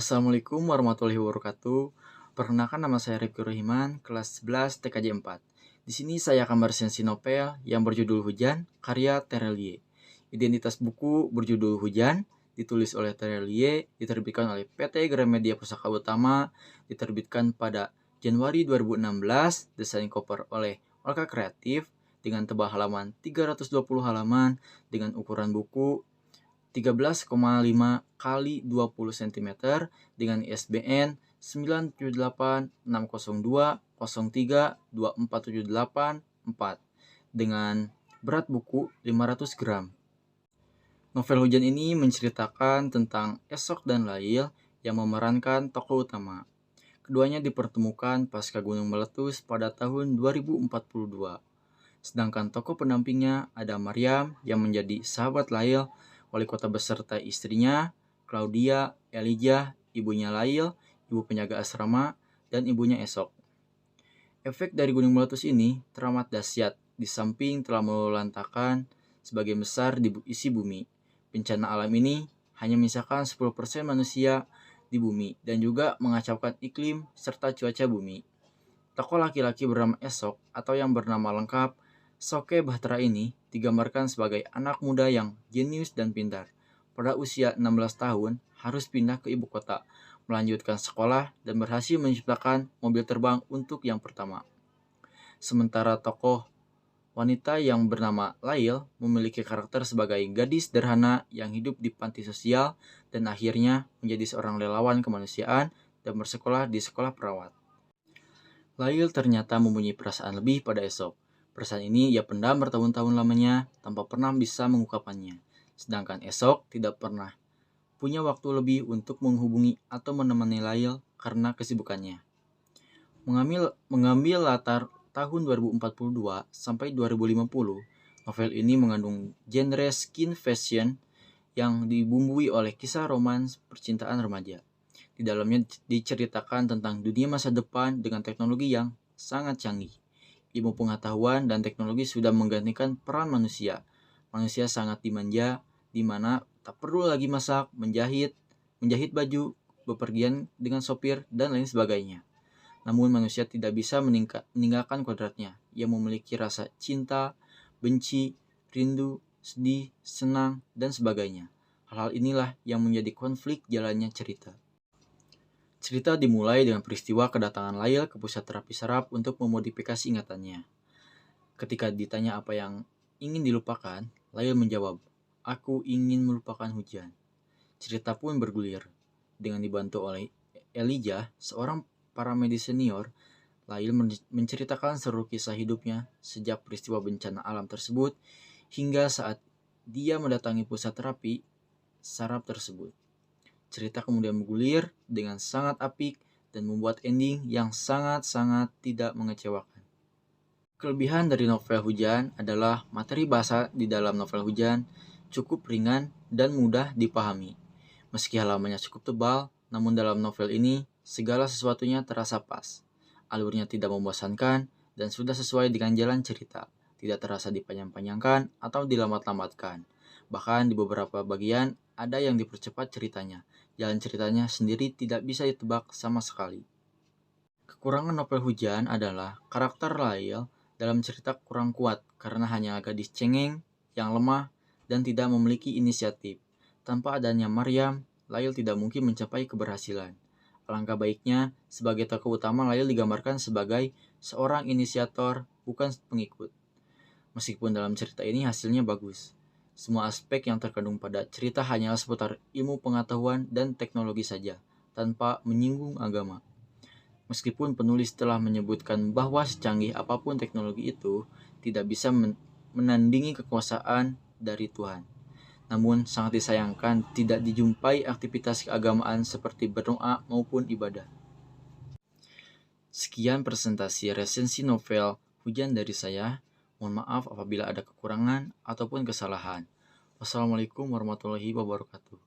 Assalamualaikum warahmatullahi wabarakatuh. Perkenalkan, nama saya Rifki Rohiman, kelas 11 TKJ 4. Di sini saya akan beresensi novel yang berjudul Hujan, karya Terelie. Identitas buku berjudul Hujan, ditulis oleh Terelie, diterbitkan oleh PT Gramedia Pusaka Utama, diterbitkan pada Januari 2016, desain cover oleh Olka Kreatif, dengan tebal halaman 320 halaman, dengan ukuran buku 13,5 kali 20 cm dengan ISBN 9786020324784 dengan berat buku 500 gram. Novel Hujan ini menceritakan tentang Esok dan Lail yang memerankan tokoh utama. Keduanya dipertemukan pasca gunung meletus pada tahun 2042. Sedangkan tokoh pendampingnya ada Maryam yang menjadi sahabat Lail, wali kota beserta istrinya, Claudia, Elijah, ibunya Lail, ibu penjaga asrama, dan ibunya Esok. Efek dari gunung meletus ini teramat dahsyat, di samping telah melulantakan sebagian besar di isi bumi. Bencana alam ini hanya menyisakan 10% manusia di bumi dan juga mengacaukan iklim serta cuaca bumi. Tokoh laki-laki bernama Esok atau yang bernama lengkap Soke Bahtera ini digambarkan sebagai anak muda yang jenius dan pintar. Pada usia 16 tahun harus pindah ke ibu kota, melanjutkan sekolah dan berhasil menciptakan mobil terbang untuk yang pertama. Sementara tokoh wanita yang bernama Lail memiliki karakter sebagai gadis sederhana yang hidup di panti sosial dan akhirnya menjadi seorang relawan kemanusiaan dan bersekolah di sekolah perawat. Lail ternyata mempunyai perasaan lebih pada Esok. Perasaan ini ia pendam bertahun-tahun lamanya tanpa pernah bisa mengungkapkannya. Sedangkan Esok tidak pernah punya waktu lebih untuk menghubungi atau menemani Lail karena kesibukannya. Mengambil latar tahun 2042 sampai 2050, novel ini mengandung genre skin fashion yang dibumbui oleh kisah romans percintaan remaja. Di dalamnya diceritakan tentang dunia masa depan dengan teknologi yang sangat canggih. Ilmu pengetahuan dan teknologi sudah menggantikan peran manusia. Manusia sangat dimanja, di mana tak perlu lagi masak, menjahit baju, bepergian dengan sopir, dan lain sebagainya. Namun manusia tidak bisa meninggalkan kodratnya. Ia memiliki rasa cinta, benci, rindu, sedih, senang, dan sebagainya. Hal-hal inilah yang menjadi konflik jalannya cerita. Cerita dimulai dengan peristiwa kedatangan Lail ke pusat terapi saraf untuk memodifikasi ingatannya. Ketika ditanya apa yang ingin dilupakan, Lail menjawab, "Aku ingin melupakan hujan." Cerita pun bergulir. Dengan dibantu oleh Elijah, seorang paramedis senior, Lail menceritakan seluruh kisah hidupnya sejak peristiwa bencana alam tersebut hingga saat dia mendatangi pusat terapi saraf tersebut. Cerita kemudian bergulir dengan sangat apik dan membuat ending yang sangat-sangat tidak mengecewakan. Kelebihan dari novel Hujan adalah materi bahasa di dalam novel Hujan cukup ringan dan mudah dipahami. Meski halamannya cukup tebal, namun dalam novel ini segala sesuatunya terasa pas. Alurnya tidak membosankan dan sudah sesuai dengan jalan cerita, tidak terasa dipanjang-panjangkan atau dilambat-lambatkan. Bahkan di beberapa bagian ada yang dipercepat ceritanya. Jalan ceritanya sendiri tidak bisa ditebak sama sekali. Kekurangan novel Hujan adalah karakter Lail dalam cerita kurang kuat karena hanya gadis cengeng yang lemah dan tidak memiliki inisiatif. Tanpa adanya Maryam, Lail tidak mungkin mencapai keberhasilan. Alangkah baiknya, sebagai tokoh utama Lail digambarkan sebagai seorang inisiator, bukan pengikut. Meskipun dalam cerita ini hasilnya bagus. Semua aspek yang terkandung pada cerita hanyalah seputar ilmu pengetahuan dan teknologi saja, tanpa menyinggung agama. Meskipun penulis telah menyebutkan bahwa secanggih apapun teknologi itu tidak bisa menandingi kekuasaan dari Tuhan. Namun sangat disayangkan tidak dijumpai aktivitas keagamaan seperti berdoa maupun ibadah. Sekian presentasi resensi novel Hujan dari saya. Mohon maaf apabila ada kekurangan ataupun kesalahan. Wassalamualaikum warahmatullahi wabarakatuh.